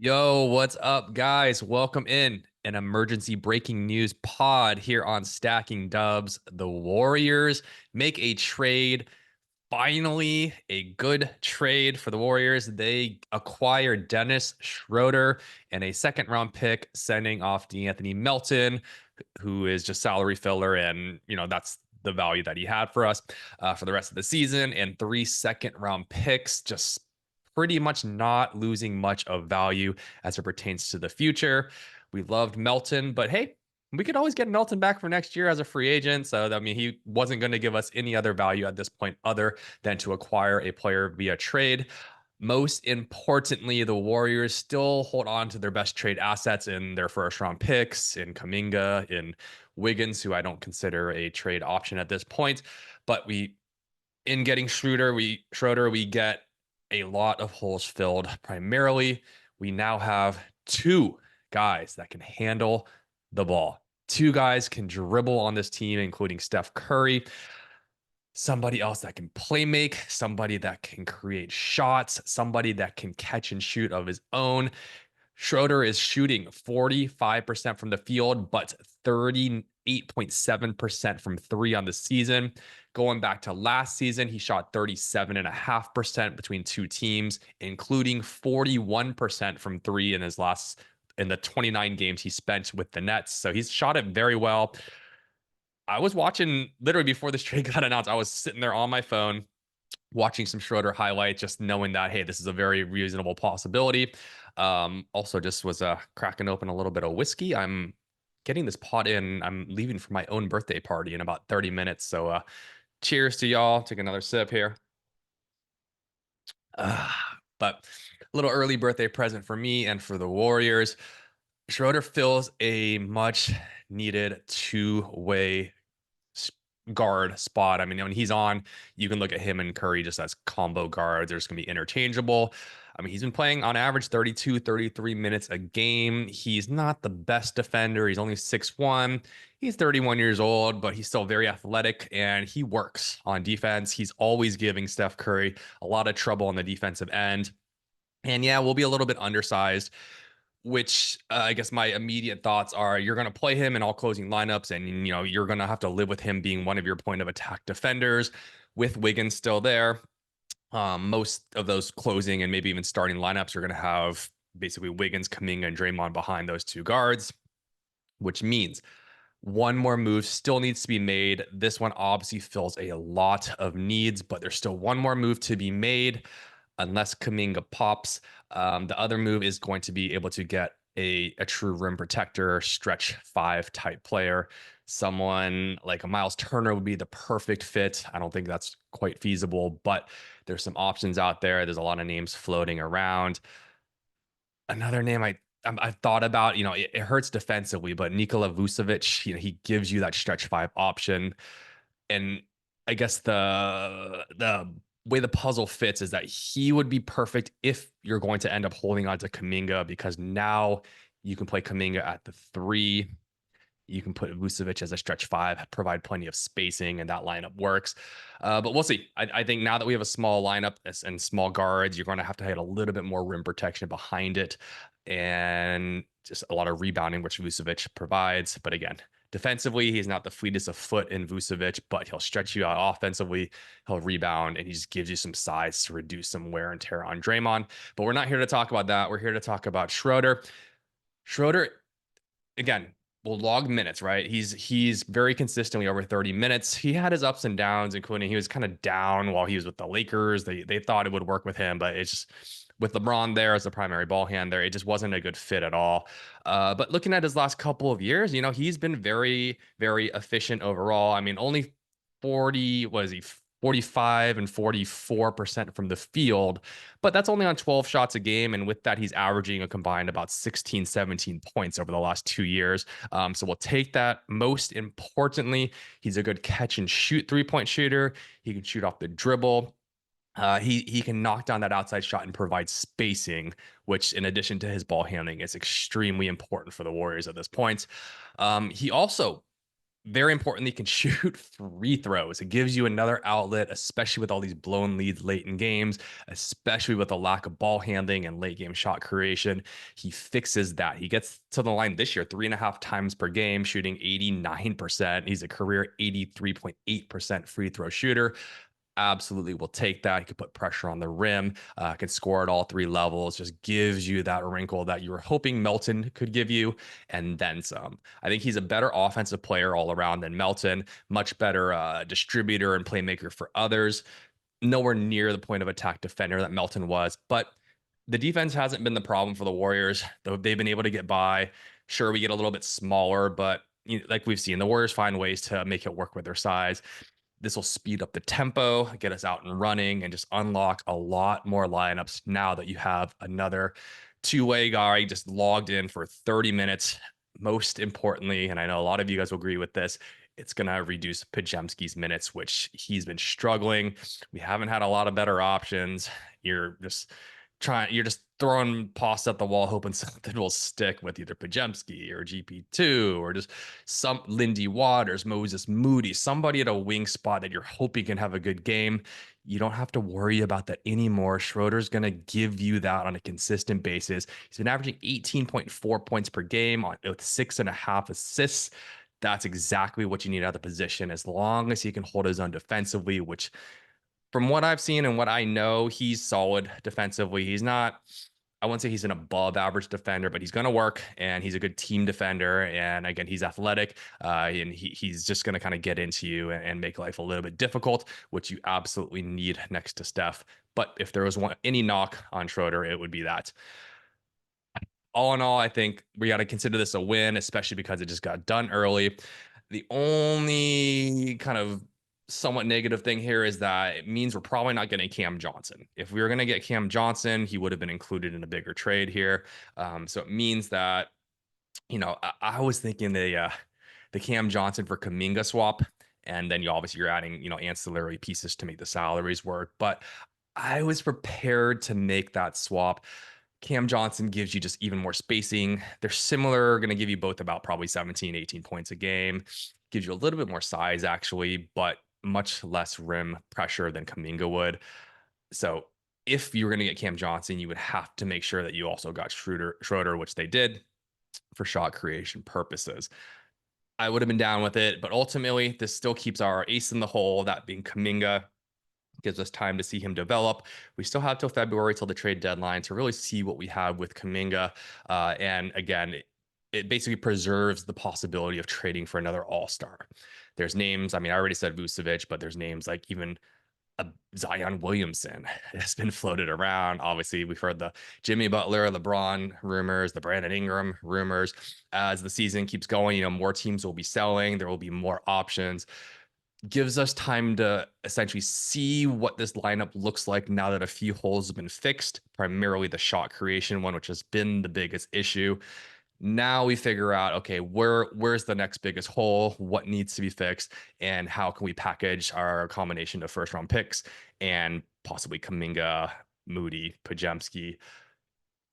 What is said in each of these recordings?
Yo, what's up, guys? Welcome in an emergency breaking news pod here on Stacking Dubs. The Warriors make a trade. Finally, a good trade for the Warriors. They acquire Dennis Schroder and a second round pick, sending off DeAnthony Melton, who is just salary filler. And, that's the value that he had for us for the rest of the season. And three second round picks, just pretty much not losing much of value as it pertains to the future. We loved Melton, but hey, we could always get Melton back for next year as a free agent. So, I mean, he wasn't going to give us any other value at this point other than to acquire a player via trade. Most importantly, the Warriors still hold on to their best trade assets in their first round picks, in Kuminga, in Wiggins, who I don't consider a trade option at this point. But in getting Schroeder, we get a lot of holes filled. Primarily, we now have two guys that can handle the ball. Two guys can dribble on this team, including Steph Curry. Somebody else that can play make, somebody that can create shots, somebody that can catch and shoot of his own. Schroeder is shooting 45% from the field, but 38.7% from three on the season. Going back to last season, he shot 37.5% between two teams, including 41% from three in the 29 games he spent with the Nets. So he's shot it very well. I was watching literally before this trade got announced. I was sitting there on my phone watching some Schroeder highlights, just knowing that, hey, this is a very reasonable possibility. Also, just was cracking open a little bit of whiskey. I'm getting this pot in. I'm leaving for my own birthday party in about 30 minutes. So, cheers to y'all. Take another sip here. Uh, but a little early birthday present for me and for the Warriors. Schroeder fills a much needed two-way guard spot. I mean, when he's on, you can look at him and Curry just as combo guards. They're just going to be interchangeable. I mean, he's been playing on average 32, 33 minutes a game. He's not the best defender. He's only 6'1". He's 31 years old, but he's still very athletic and he works on defense. He's always giving Steph Curry a lot of trouble on the defensive end. And yeah, we'll be a little bit undersized, which I guess my immediate thoughts are you're going to play him in all closing lineups, and you're going to have to live with him being one of your point of attack defenders with Wiggins still there. Most of those closing and maybe even starting lineups are going to have basically Wiggins, Kuminga, and Draymond behind those two guards, which means one more move still needs to be made. This one obviously fills a lot of needs, but there's still one more move to be made unless Kuminga pops. The other move is going to be able to get a true rim protector, stretch five type player. Someone like a Miles Turner would be the perfect fit. I don't think that's quite feasible, but there's some options out there. There's a lot of names floating around. Another name I've thought about, it hurts defensively, but Nikola Vucevic, he gives you that stretch five option. And I guess the way the puzzle fits is that he would be perfect if you're going to end up holding on to Kuminga, because now you can play Kuminga at the three. You can put Vucevic as a stretch five, provide plenty of spacing, and that lineup works. But we'll see. I think now that we have a small lineup and small guards, you're going to have to hit a little bit more rim protection behind it and just a lot of rebounding, which Vucevic provides. But again, defensively, he's not the fleetest of foot in Vucevic, but he'll stretch you out offensively. He'll rebound, and he just gives you some size to reduce some wear and tear on Draymond. But we're not here to talk about that. We're here to talk about Schroeder. Schroeder, again, will log minutes, right? He's very consistently over 30 minutes. He had his ups and downs, including he was kind of down while he was with the Lakers. They thought it would work with him, but it's just with LeBron there as the primary ball handler, it just wasn't a good fit at all. But looking at his last couple of years, he's been very, very efficient overall. I mean, only 40, what is he, 45 and 44% from the field, but that's only on 12 shots a game. And with that, he's averaging a combined about 16, 17 points over the last 2 years. So we'll take that. Most importantly, he's a good catch and shoot 3-point shooter. He can shoot off the dribble. He can knock down that outside shot and provide spacing, which in addition to his ball handling is extremely important for the Warriors at this point. He also Very important, he can shoot free throws. It gives you another outlet, especially with all these blown leads late in games, especially with a lack of ball handling and late game shot creation. He fixes that. He gets to the line this year 3.5 times per game, shooting 89%. He's a career 83.8% free throw shooter. Absolutely will take that. He could put pressure on the rim, can score at all three levels, just gives you that wrinkle that you were hoping Melton could give you, and then some. I think he's a better offensive player all around than Melton, much better distributor and playmaker for others. Nowhere near the point of attack defender that Melton was, but the defense hasn't been the problem for the Warriors, though they've been able to get by. Sure, we get a little bit smaller, but like we've seen, the Warriors find ways to make it work with their size. This will speed up the tempo, get us out and running, and just unlock a lot more lineups now that you have another two-way guy just logged in for 30 minutes. Most importantly, and I know a lot of you guys will agree with this, it's going to reduce Pajemski's minutes, which he's been struggling. We haven't had a lot of better options. You're just throwing past at the wall, hoping something will stick with either Pajemski or GP2 or just some Lindy Waters, Moses Moody, somebody at a wing spot that you're hoping can have a good game. You don't have to worry about that anymore. Schroeder's going to give you that on a consistent basis. He's been averaging 18.4 points per game with 6.5 assists. That's exactly what you need out of the position, as long as he can hold his own defensively, which from what I've seen and what I know, he's solid defensively. He's not, I wouldn't say he's an above average defender, but he's going to work, and he's a good team defender. And again, he's athletic, and he's just going to kind of get into you and make life a little bit difficult, which you absolutely need next to Steph. But if there was any knock on Schroeder, it would be that. All in all, I think we got to consider this a win, especially because it just got done early. The only kind of somewhat negative thing here is that it means we're probably not getting Cam Johnson. If we were going to get Cam Johnson, he would have been included in a bigger trade here. So it means that, I was thinking the Cam Johnson for Kaminga swap, and then you're adding, ancillary pieces to make the salaries work. But I was prepared to make that swap. Cam Johnson gives you just even more spacing. They're similar, going to give you both about probably 17, 18 points a game. Gives you a little bit more size, actually, but much less rim pressure than Kaminga would. So if you were going to get Cam Johnson, you would have to make sure that you also got Schroeder, which they did for shot creation purposes. I would have been down with it, but ultimately, this still keeps our ace in the hole, that being Kaminga. Gives us time to see him develop. We still have till February, till the trade deadline, to really see what we have with Kaminga. And again, it basically preserves the possibility of trading for another all-star. There's names, I mean, I already said Vucevic, but there's names like even Zion Williamson has been floated around. Obviously, we've heard the Jimmy Butler, LeBron rumors, the Brandon Ingram rumors. As the season keeps going, more teams will be selling. There will be more options. Gives us time to essentially see what this lineup looks like now that a few holes have been fixed, primarily the shot creation one, which has been the biggest issue. Now we figure out, okay, where's the next biggest hole, what needs to be fixed, and how can we package our combination of first round picks and possibly Kaminga, Moody, Pajemski,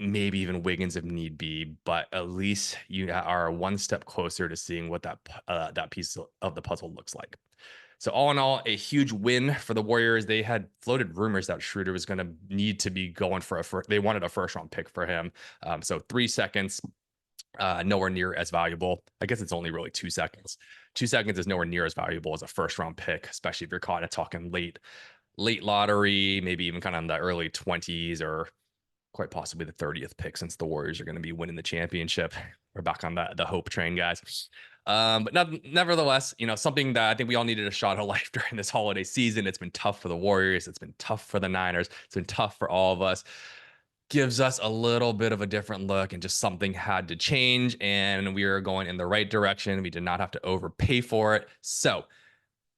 maybe even Wiggins if need be, but at least you are one step closer to seeing what that piece of the puzzle looks like. So all in all, a huge win for the Warriors. They had floated rumors that Schroeder was going to need to be going for they wanted a first round pick for him. So 3 seconds, nowhere near as valuable. I guess it's only really 2 seconds. 2 seconds is nowhere near as valuable as a first round pick, especially if you're kind of talking late lottery, maybe even kind of in the early 20s or quite possibly the 30th pick, since the Warriors are going to be winning the championship. We're back on the hope train, guys. But nevertheless, something that I think we all needed a shot of life during this holiday season. It's been tough for the Warriors. It's been tough for the Niners. It's been tough for all of us. Gives us a little bit of a different look, and just something had to change, and we are going in the right direction. We did not have to overpay for it. So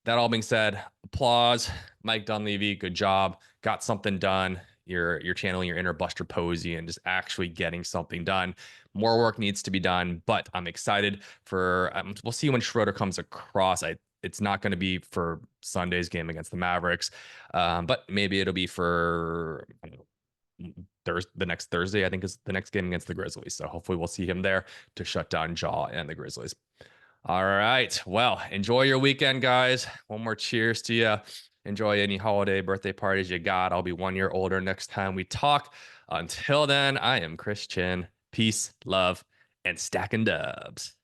that all being said, applause, Mike Dunleavy, good job. Got something done. You're channeling your inner Buster Posey and just actually getting something done. More work needs to be done, but I'm excited for. We'll see when Schroeder comes across. It's not going to be for Sunday's game against the Mavericks, but maybe it'll be for the next Thursday. I think is the next game against the Grizzlies. So hopefully we'll see him there to shut down Jaw and the Grizzlies. All right. Well, enjoy your weekend, guys. One more cheers to you. Enjoy any holiday birthday parties you got. I'll be 1 year older next time we talk. Until then, I am Chris Chinn. Peace, love, and stacking dubs.